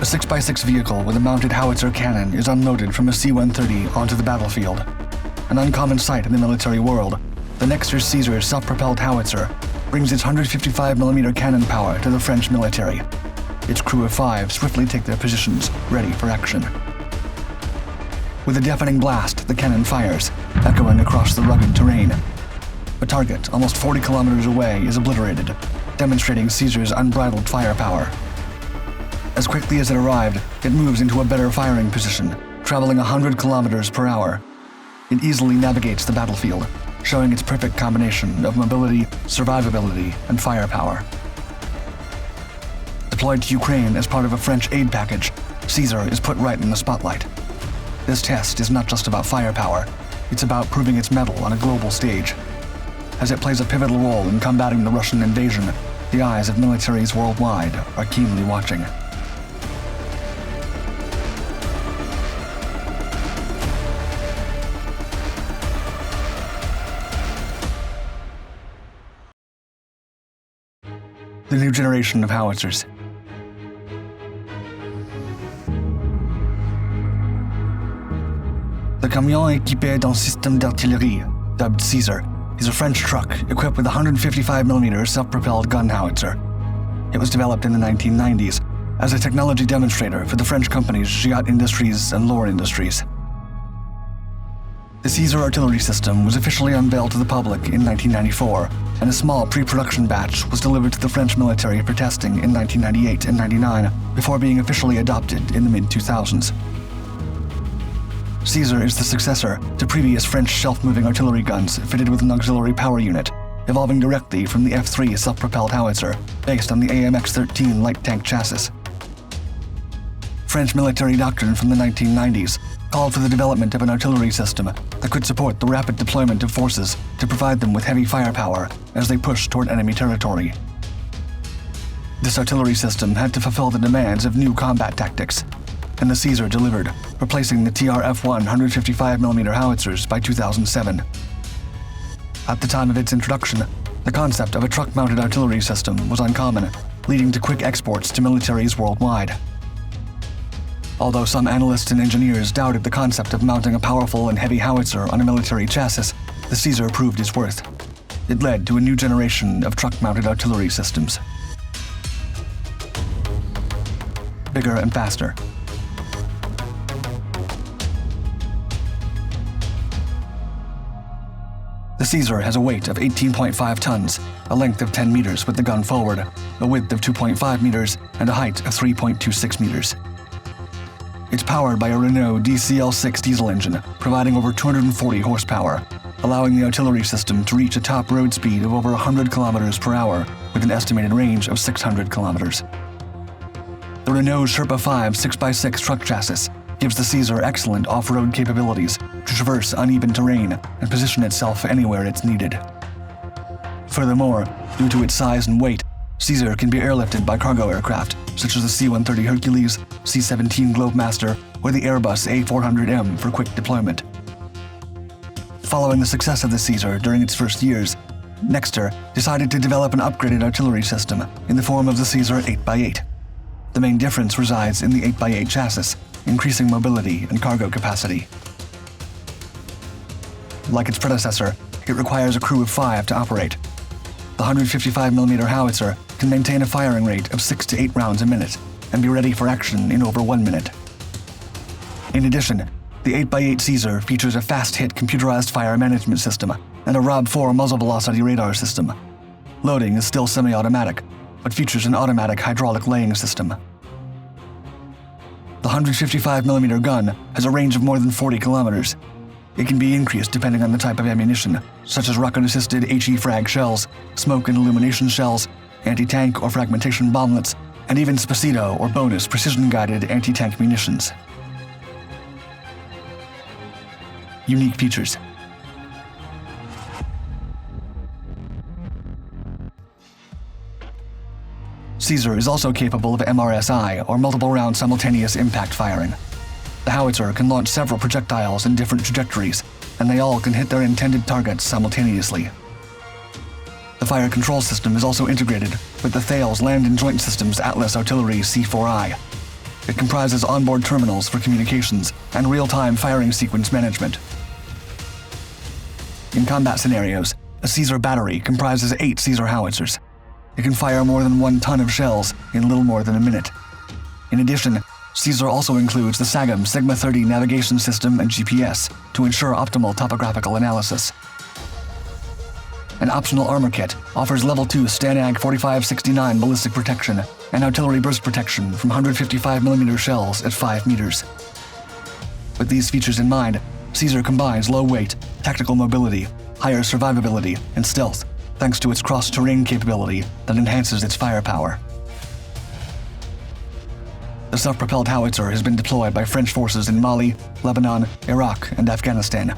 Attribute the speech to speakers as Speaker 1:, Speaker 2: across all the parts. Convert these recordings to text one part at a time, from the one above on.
Speaker 1: A 6x6 vehicle with a mounted Howitzer cannon is unloaded from a C-130 onto the battlefield. An uncommon sight in the military world, the Nexter Caesar self-propelled Howitzer brings its 155mm cannon power to the French military. Its crew of 5 swiftly take their positions, ready for action. With a deafening blast, the cannon fires, echoing across the rugged terrain. A target almost 40 kilometers away is obliterated, demonstrating Caesar's unbridled firepower. As quickly as it arrived, it moves into a better firing position, traveling 100 kilometers per hour. It easily navigates the battlefield, showing its perfect combination of mobility, survivability, and firepower. Deployed to Ukraine as part of a French aid package, Caesar is put right in the spotlight. This test is not just about firepower, it's about proving its mettle on a global stage. As it plays a pivotal role in combating the Russian invasion, the eyes of militaries worldwide are keenly watching. The new generation of howitzers. The camion équipé d'un système d'artillerie, dubbed Caesar, is a French truck equipped with a 155mm self-propelled gun howitzer. It was developed in the 1990s as a technology demonstrator for the French companies Gigantic Industries and Lohr Industries. The Caesar artillery system was officially unveiled to the public in 1994, and a small pre-production batch was delivered to the French military for testing in 1998 and 99 before being officially adopted in the mid-2000s. Caesar is the successor to previous French self-moving artillery guns fitted with an auxiliary power unit, evolving directly from the F3 self-propelled howitzer based on the AMX-13 light tank chassis. French military doctrine from the 1990s called for the development of an artillery system that could support the rapid deployment of forces to provide them with heavy firepower as they pushed toward enemy territory. This artillery system had to fulfill the demands of new combat tactics, and the Caesar delivered, replacing the TRF-1 155mm howitzers by 2007. At the time of its introduction, the concept of a truck-mounted artillery system was uncommon, leading to quick exports to militaries worldwide. Although some analysts and engineers doubted the concept of mounting a powerful and heavy howitzer on a military chassis, the Caesar proved its worth. It led to a new generation of truck-mounted artillery systems. Bigger and faster. The Caesar has a weight of 18.5 tons, a length of 10 meters with the gun forward, a width of 2.5 meters, and a height of 3.26 meters. It's powered by a Renault DCL6 diesel engine, providing over 240 horsepower, allowing the artillery system to reach a top road speed of over 100 kilometers per hour with an estimated range of 600 kilometers. The Renault Sherpa 5 6x6 truck chassis gives the Caesar excellent off-road capabilities to traverse uneven terrain and position itself anywhere it's needed. Furthermore, due to its size and weight, Caesar can be airlifted by cargo aircraft such as the C-130 Hercules, C-17 Globemaster, or the Airbus A400M for quick deployment. Following the success of the Caesar during its first years, Nexter decided to develop an upgraded artillery system in the form of the Caesar 8x8. The main difference resides in the 8x8 chassis, increasing mobility and cargo capacity. Like its predecessor, it requires a crew of 5 to operate. The 155mm howitzer can maintain a firing rate of 6 to 8 rounds a minute and be ready for action in over 1 minute. In addition, the 8x8 Caesar features a fast-hit computerized fire management system and a ROB-4 muzzle velocity radar system. Loading is still semi-automatic, but features an automatic hydraulic laying system. The 155mm gun has a range of more than 40 kilometers. It can be increased depending on the type of ammunition, such as rocket-assisted HE-frag shells, smoke and illumination shells, anti-tank or fragmentation bomblets, and even Spacito or bonus precision-guided anti-tank munitions. Unique features. Caesar is also capable of MRSI, or multiple round simultaneous impact firing. The howitzer can launch several projectiles in different trajectories, and they all can hit their intended targets simultaneously. The fire control system is also integrated with the Thales Land and Joint Systems Atlas Artillery C4I. It comprises onboard terminals for communications and real-time firing sequence management. In combat scenarios, a Caesar battery comprises 8 Caesar howitzers. It can fire more than 1 ton of shells in little more than a minute. In addition, Caesar also includes the SAGM Sigma 30 navigation system and GPS to ensure optimal topographical analysis. An optional armor kit offers Level 2 Stanag 4569 ballistic protection and artillery burst protection from 155mm shells at 5 meters. With these features in mind, Caesar combines low weight, tactical mobility, higher survivability, and stealth, thanks to its cross-terrain capability that enhances its firepower. The self-propelled howitzer has been deployed by French forces in Mali, Lebanon, Iraq, and Afghanistan.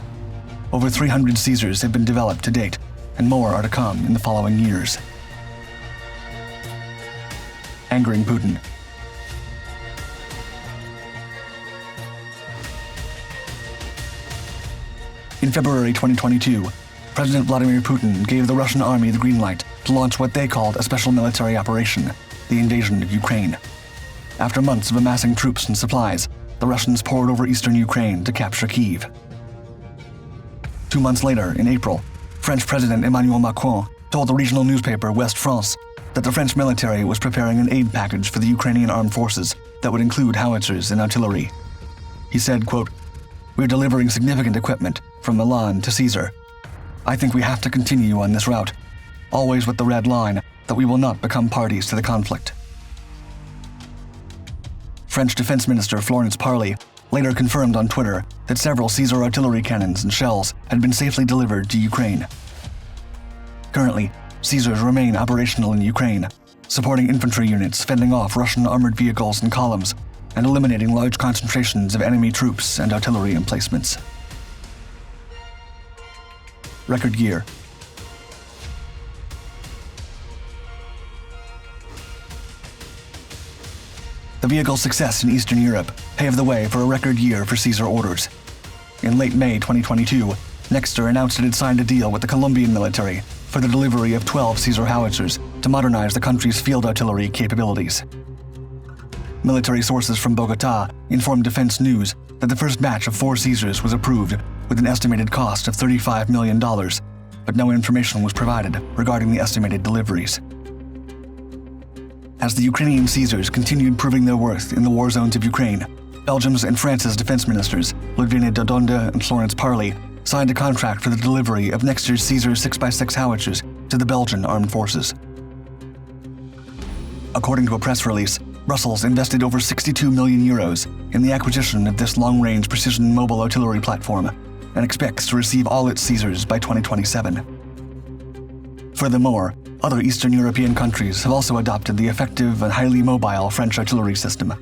Speaker 1: Over 300 Caesars have been developed to date, and more are to come in the following years. Angering Putin. In February 2022, President Vladimir Putin gave the Russian army the green light to launch what they called a special military operation, the invasion of Ukraine. After months of amassing troops and supplies, the Russians poured over eastern Ukraine to capture Kyiv. 2 months later, in April, French President Emmanuel Macron told the regional newspaper West France that the French military was preparing an aid package for the Ukrainian armed forces that would include howitzers and artillery. He said, quote, "We're delivering significant equipment from Milan to Caesar. I think we have to continue on this route, always with the red line that we will not become parties to the conflict." French Defense Minister Florence Parly later confirmed on Twitter that several Caesar artillery cannons and shells had been safely delivered to Ukraine. Currently, Caesars remain operational in Ukraine, supporting infantry units fending off Russian armored vehicles and columns and eliminating large concentrations of enemy troops and artillery emplacements. Record year. The vehicle's success in Eastern Europe paved the way for a record year for Caesar orders. In late May 2022, Nexter announced it had signed a deal with the Colombian military for the delivery of 12 Caesar howitzers to modernize the country's field artillery capabilities. Military sources from Bogotá informed Defense News that the first batch of 4 Caesars was approved with an estimated cost of $35 million, but no information was provided regarding the estimated deliveries. As the Ukrainian Caesars continued proving their worth in the war zones of Ukraine, Belgium's and France's defense ministers, Ludwina Dodonde and Florence Parly, signed a contract for the delivery of Nexter's Caesar 6x6 howitzers to the Belgian armed forces. According to a press release, Brussels invested over €62 million in the acquisition of this long-range precision mobile artillery platform and expects to receive all its Caesars by 2027. Furthermore, other Eastern European countries have also adopted the effective and highly mobile French artillery system.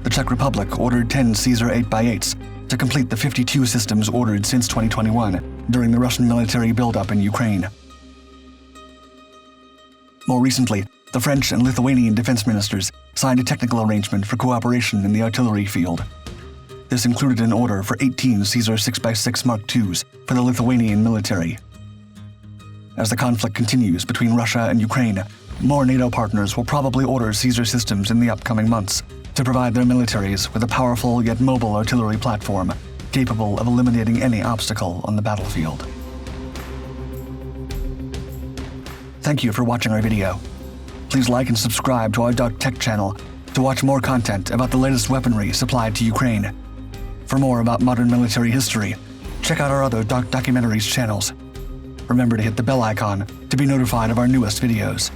Speaker 1: The Czech Republic ordered 10 Caesar 8x8s to complete the 52 systems ordered since 2021 during the Russian military buildup in Ukraine. More recently, the French and Lithuanian defense ministers signed a technical arrangement for cooperation in the artillery field. This included an order for 18 Caesar 6x6 Mark IIs for the Lithuanian military. As the conflict continues between Russia and Ukraine, more NATO partners will probably order Caesar systems in the upcoming months to provide their militaries with a powerful yet mobile artillery platform capable of eliminating any obstacle on the battlefield. Thank you for watching our video. Please like and subscribe to our Dark Tech channel to watch more content about the latest weaponry supplied to Ukraine. For more about modern military history, check out our other Dark Documentaries channels. Remember to hit the bell icon to be notified of our newest videos.